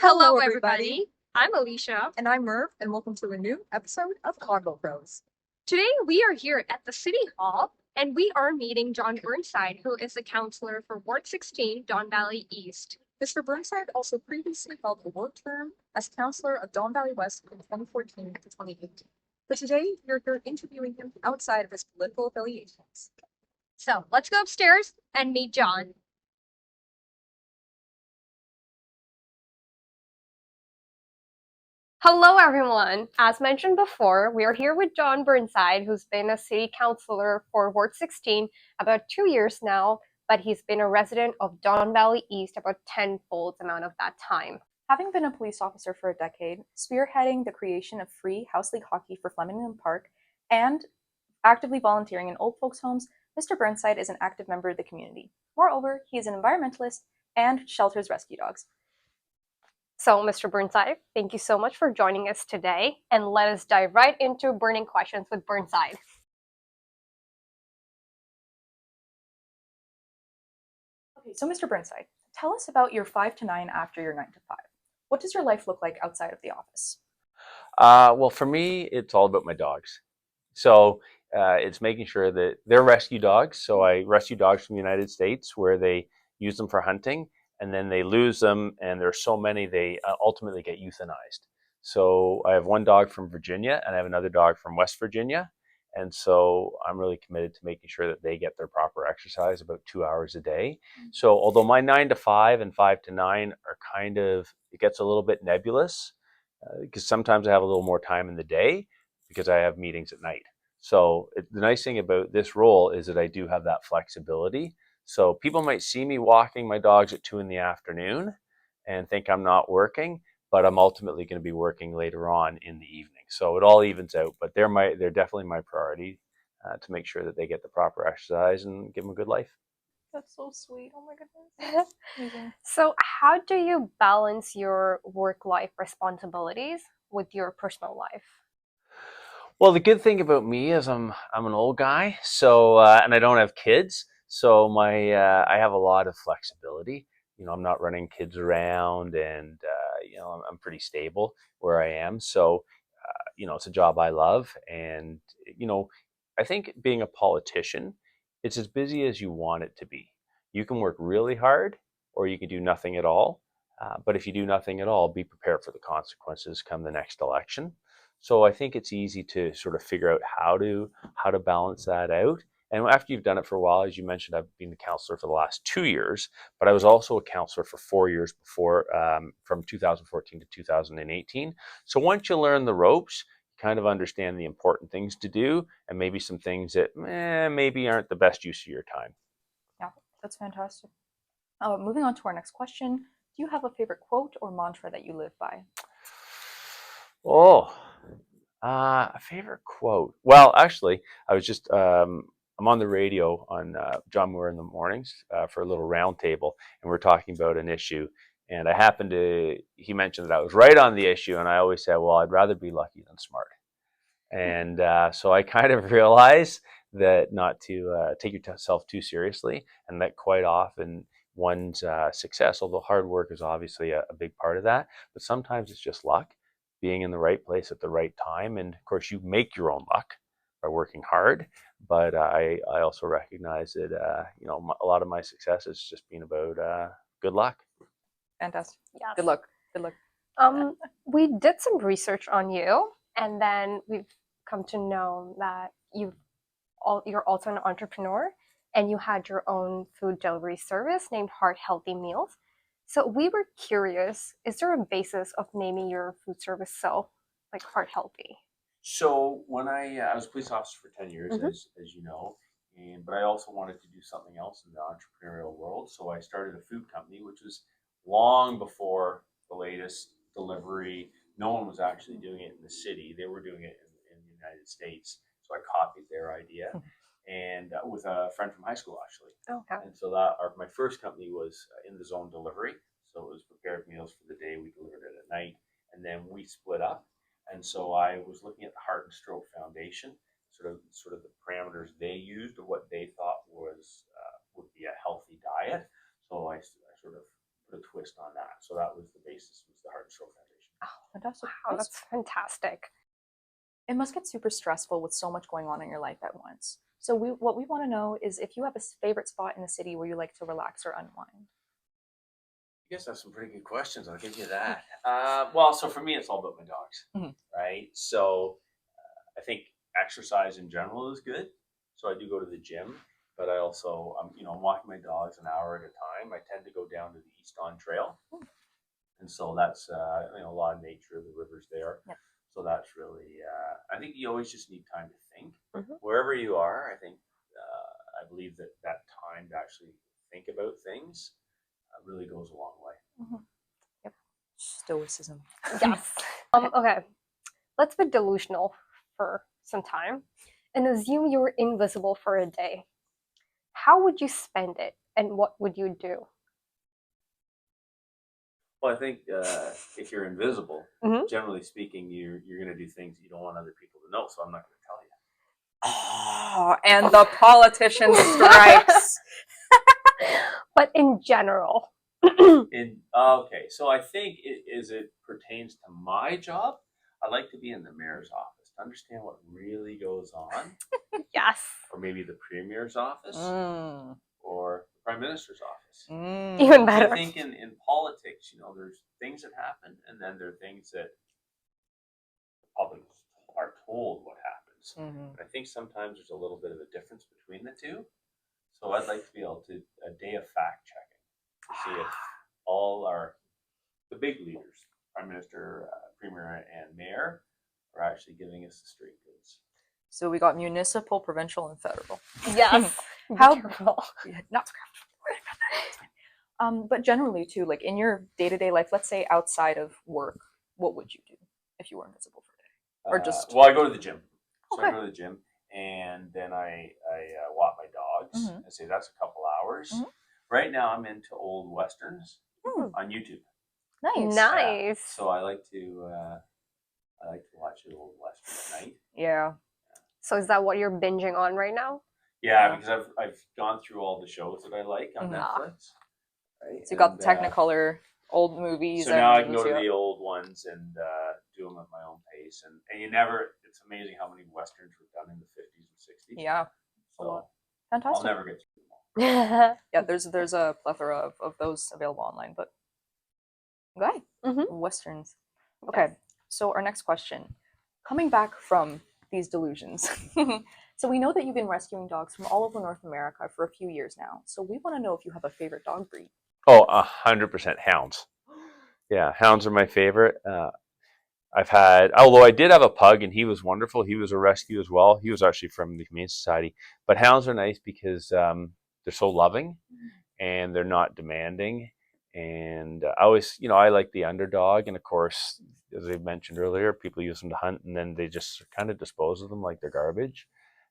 Hello, everybody. I'm Alicia. And I'm Merv, and welcome to a new episode of Convo Pros. Today we are here at the City Hall and we are meeting Jon Burnside, who is a councillor for Ward 16, Don Valley East. Mr. Burnside also previously held a work term as councillor of Don Valley West from 2014 to 2018. But today, we're here interviewing him outside of his political affiliations. So let's go upstairs and meet Jon. Hello, everyone. As mentioned before, we are here with Jon Burnside, who's been a city councillor for Ward 16 about 2 years now, but he's been a resident of Don Valley East about tenfold amount of that time. Having been a police officer for a decade, spearheading the creation of free House League hockey for Flemington Park, and actively volunteering in old folks' homes, Mr. Burnside is an active member of the community. Moreover, he is an environmentalist and shelters rescue dogs. So, Mr. Burnside, thank you so much for joining us today, and let us dive right into burning questions with Burnside. Okay, so Mr. Burnside, tell us about your 5 to 9 after your 9 to 5. What does your life look like outside of the office? Well, for me, it's all about my dogs. So it's making sure that they're rescue dogs. So I rescue dogs from the United States where they use them for hunting, and then they lose them, and there's so many they ultimately get euthanized. So I have one dog from Virginia, and I have another dog from West Virginia. And so I'm really committed to making sure that they get their proper exercise about 2 hours a day. So although my 9 to 5 and 5 to 9 are kind of, it gets a little bit nebulous because sometimes I have a little more time in the day because I have meetings at night. So the nice thing about this role is that I do have that flexibility. So people might see me walking my dogs at 2 in the afternoon and think I'm not working, but I'm ultimately going to be working later on in the evening. So it all evens out, but they're definitely my priority to make sure that they get the proper exercise and give them a good life. That's so sweet. Oh my goodness. Amazing. So how do you balance your work-life responsibilities with your personal life? Well, the good thing about me is I'm an old guy, so and I don't have kids, so I have a lot of flexibility. You know, I'm not running kids around, and you know, I'm pretty stable where I am. So you know, it's a job I love, and you know, I think being a politician, it's as busy as you want it to be. You can work really hard, or you can do nothing at all. But if you do nothing at all, be prepared for the consequences come the next election. So I think it's easy to sort of figure out how to balance that out. And after you've done it for a while, as you mentioned, I've been the counselor for the last 2 years, but I was also a counselor for 4 years before, from 2014 to 2018. So once you learn the ropes, you kind of understand the important things to do and maybe some things that maybe aren't the best use of your time. Yeah, that's fantastic. Moving on to our next question. Do you have a favorite quote or mantra that you live by? Oh, a favorite quote. Well, actually, I was just I'm on the radio on John Moore in the mornings for a little round table, and we're talking about an issue. And he mentioned that I was right on the issue, and I always say, well, I'd rather be lucky than smart. And so I kind of realized that not to take yourself too seriously, and that quite often one's success, although hard work is obviously a big part of that, but sometimes it's just luck, being in the right place at the right time. And of course, you make your own luck by working hard. But I also recognize that you know, a lot of my success has just been about good luck. Fantastic. Yes. Good luck. Good luck. We did some research on you, and then we've come to know that you're also an entrepreneur, and you had your own food delivery service named Heart Healthy Meals. So we were curious, is there a basis of naming your food service so, like Heart Healthy? So when I was a police officer for 10 years, Mhm. as you know, but I also wanted to do something else in the entrepreneurial world. So I started a food company, which was long before the latest delivery. No one was actually doing it in the city. They were doing it in the United States. So I copied their idea, and with a friend from high school, actually. Okay. And so my first company was in the zone delivery. So it was prepared meals for the day. We delivered it at night, and then we split up. And so I was looking at the Heart and Stroke Foundation, sort of the parameters they used of what they thought would be a healthy diet. So I sort of put a twist on that. So that was the basis, was the Heart Fantastic. Wow, Nice. that's fantastic. It must get super stressful with so much going on in your life at once. So what we want to know is if you have a favorite spot in the city where you like to relax or unwind. You guys have some pretty good questions. I'll give you that. Well, so for me, it's all about my dogs, Mhm. right? So I think exercise in general is good. So I do go to the gym, but I also, I'm walking my dogs an hour at a time. I tend to go down to the East On Trail, and so that's a lot of nature. The river's there, Yep. so that's really. I think you always just need time to think. Mhm. Wherever you are, I think I believe that time to actually think about things really goes a long way. Mhm. Yep. Stoicism. Yes. Okay. Let's be delusional for some time and assume you were invisible for a day. How would you spend it and what would you do? Well, I think if you're invisible, Mhm. generally speaking, you're going to do things that you don't want other people to know. So I'm not going to tell you. Oh, and the politician strikes. But in general. Okay, so I think as it pertains to my job, I like to be in the mayor's office to understand what really goes on, Yes. or maybe the premier's office, or the prime minister's office. Even I better. think in politics, there's things that happen, and then there are things that the public are told what happens. Mhm. I think sometimes there's a little bit of a difference between the two. So I'd like to be able to a day of fact checking to see if all the big leaders, prime minister, premier, and mayor, are actually giving us the straight goods. So we got municipal, provincial, and federal. Yes. How- Beautiful. Not but generally too, like in your day-to-day life, let's say outside of work, what would you do if you were invisible for a day? Or just well, I go to the gym. So Okay. I go to the gym, and then I walk my dogs. Mhm. I say that's a couple hours. Mhm. Right now, I'm into old westerns Hmm. on YouTube. Nice. Nice. So I like to watch the old westerns at night. Yeah. So is that what you're binging on right now? Yeah, Yeah. because I've gone through all the shows that I like on Mhm. Netflix. Right? So you got the And, Technicolor old movies. So now I can and go to yeah. the old ones and do them at my own pace, and it's amazing how many westerns were done in the 50s and 60s. Yeah. A So lot. I'll Fantastic. never get through them all. Yeah, there's a plethora of those available online, but okay. Mhm. Westerns. Okay, so our next question. Coming back from these delusions. So we know that you've been rescuing dogs from all over North America for a few years now. So we want to know if you have a favorite dog breed. Oh, 100% hounds. Yeah, hounds are my favorite. Although I did have a pug, and he was wonderful. He was a rescue as well. He was actually from the Humane Society. But hounds are nice because they're so loving, and they're not demanding. And I always, I like the underdog. And of course, as I mentioned earlier, people use them to hunt, and then they just kind of dispose of them like they're garbage.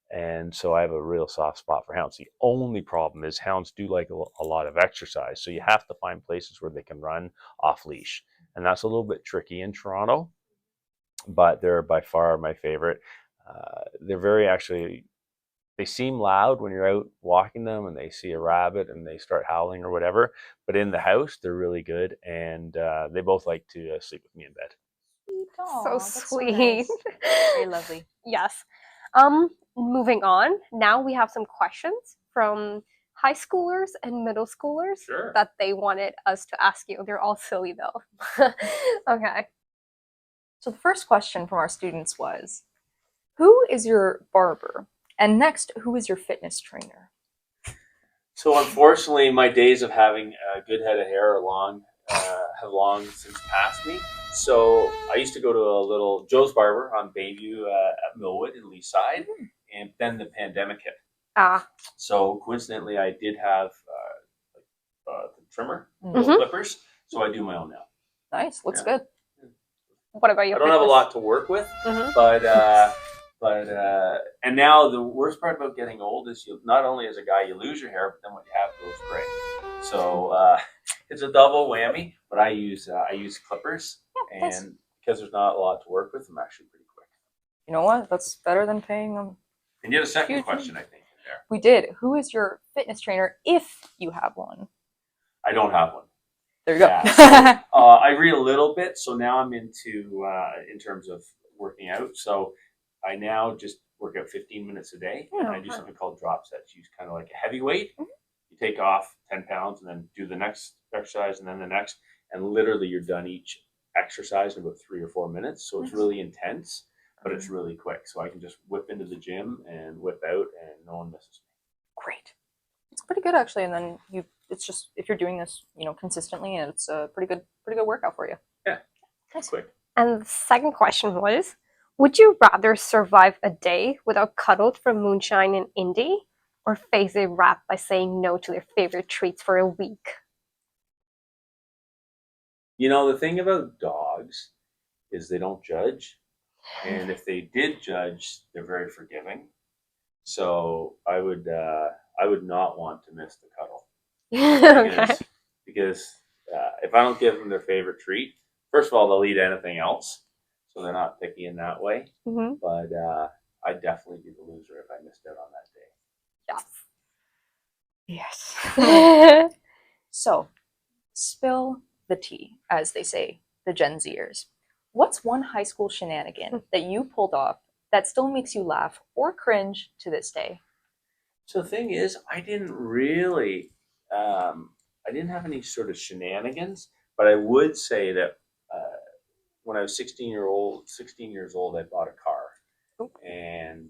And so I have a real soft spot for hounds. The only problem is hounds do like a lot of exercise. So you have to find places where they can run off leash. And that's a little bit tricky in Toronto, but they're by far my favorite. They seem loud when you're out walking them and they see a rabbit and they start howling or whatever. But in the house, they're really good. And they both like to sleep with me in bed. So sweet. Very lovely. Yes. Moving on. Now we have some questions from high schoolers and middle schoolers Sure. that they wanted us to ask you. They're all silly though. Okay. So the first question from our students was, who is your barber? And next, who is your fitness trainer? So unfortunately, my days of having a good head of hair have long since passed me. So I used to go to a little Joe's Barber on Bayview at Millwood in Leaside, and then the pandemic hit. So coincidentally, I did have the trimmer, little clippers, so I do my own now. Nice, looks good. What about you? I don't have a lot to work with, but and now the worst part about getting old is you not only as a guy you lose your hair, but then what you have goes gray. So it's a double whammy. But I use clippers, and because there's not a lot to work with, I'm actually pretty quick. You know what? That's better than paying them. And you had a second question, I think, in there. We did. Who is your fitness trainer if you have one? I don't have one. There you go. Yeah, so, I read a little bit, so now I'm into in terms of working out. So I now just work out 15 minutes a day, and I do something called drop sets. Use kind of like a heavy weight. You take off 10 pounds, and then do the next exercise, and then the next, and literally you're done each exercise in about 3 or 4 minutes. So it's really intense, but it's really quick. So I can just whip into the gym and whip out, and no one misses me. Great. It's pretty good actually, and then it's just if you're doing this, consistently, and it's a pretty good workout for you. Yeah, Nice. quick. And the second question was, would you rather survive a day without cuddled from moonshine and indie, or face a wrap by saying no to their favorite treats for a week? The thing about dogs is they don't judge. And if they did judge, they're very forgiving. So I would not want to miss the cuddle. Okay. Because if I don't give them their favorite treat, first of all, they'll eat anything else. So they're not picky in that way. Mm-hmm. But I'd definitely be the loser if I missed out on that day. Yes. So, spill the tea, as they say, the Gen Zers. What's one high school shenanigan that you pulled off that still makes you laugh or cringe to this day? So the thing is, I didn't really, I didn't have any sort of shenanigans, but I would say that when I was 16 years old, I bought a car. And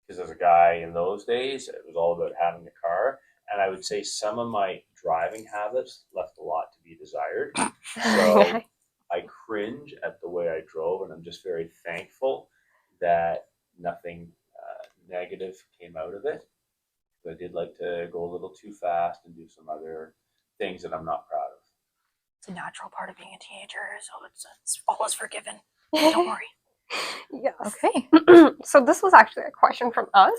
because as a guy in those days, it was all about having a car. And I would say some of my driving habits left a lot to be desired. So I cringe at the way I drove, and I'm just very thankful that nothing negative came out of it. I did like to go a little too fast and do some other things that I'm not proud of. It's a natural part of being a teenager, so it's always forgiven. Don't worry. Yes. Okay. So this was actually a question from us.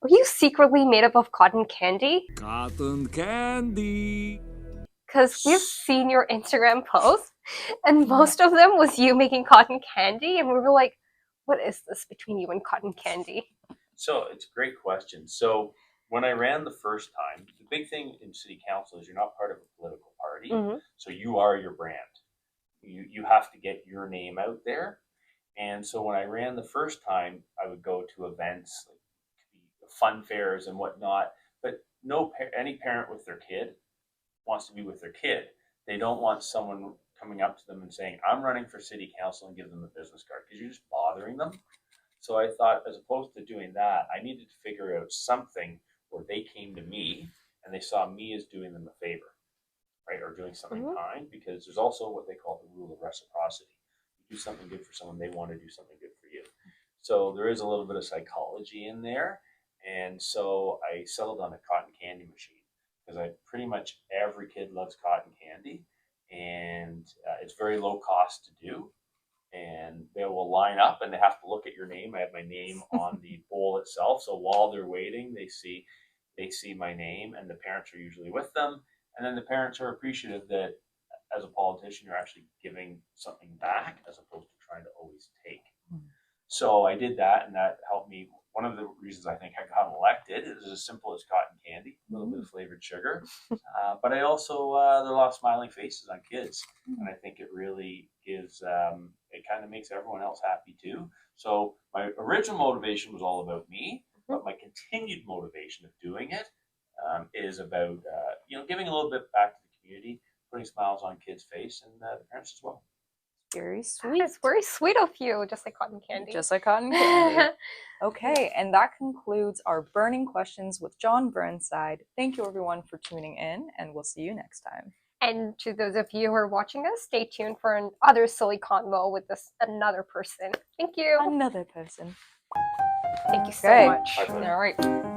Are you secretly made up of cotton candy? Cotton candy. Because we've seen your Instagram posts, and most of them was you making cotton candy, and we were like, what is this between you and cotton candy? So it's a great question. So when I ran the first time, the big thing in city council is you're not part of a political party. Mm-hmm. So you are your brand. You have to get your name out there. And so when I ran the first time, I would go to events, like fun fairs and whatnot. But any parent with their kid wants to be with their kid. They don't want someone coming up to them and saying, I'm running for city council, and give them a business card, because you're just bothering them. So I thought, as opposed to doing that, I needed to figure out something where they came to me and they saw me as doing them a favor, right? Or doing something kind, because there's also what they call the rule of reciprocity. You do something good for someone, they want to do something good for you. So there is a little bit of psychology in there. And so I settled on a cotton candy machine, because pretty much every kid loves cotton candy, and it's very low cost to do. And they will line up and they have to look at your name. I have my name on the bowl itself. So while they're waiting, they see my name, and the parents are usually with them. And then the parents are appreciative that as a politician, you're actually giving something back as opposed to trying to always take. So I did that, and that helped me. One of the reasons I think I got elected is as simple as cotton candy, a little bit of flavored sugar. But I also, there are a lot of smiling faces on kids. And I think it really gives, it kind of makes everyone else happy too. So my original motivation was all about me, but my continued motivation of doing it is about, giving a little bit back to the community, putting smiles on kids' face, and the parents as well. Very sweet. It's very sweet of you, just like cotton candy. Just like cotton candy. Okay, and that concludes our burning questions with Jon Burnside. Thank you everyone for tuning in, and we'll see you next time. And to those of you who are watching us, stay tuned for another silly convo with another person. Thank you. Another person. Thank you so Okay. much. Bye. All right.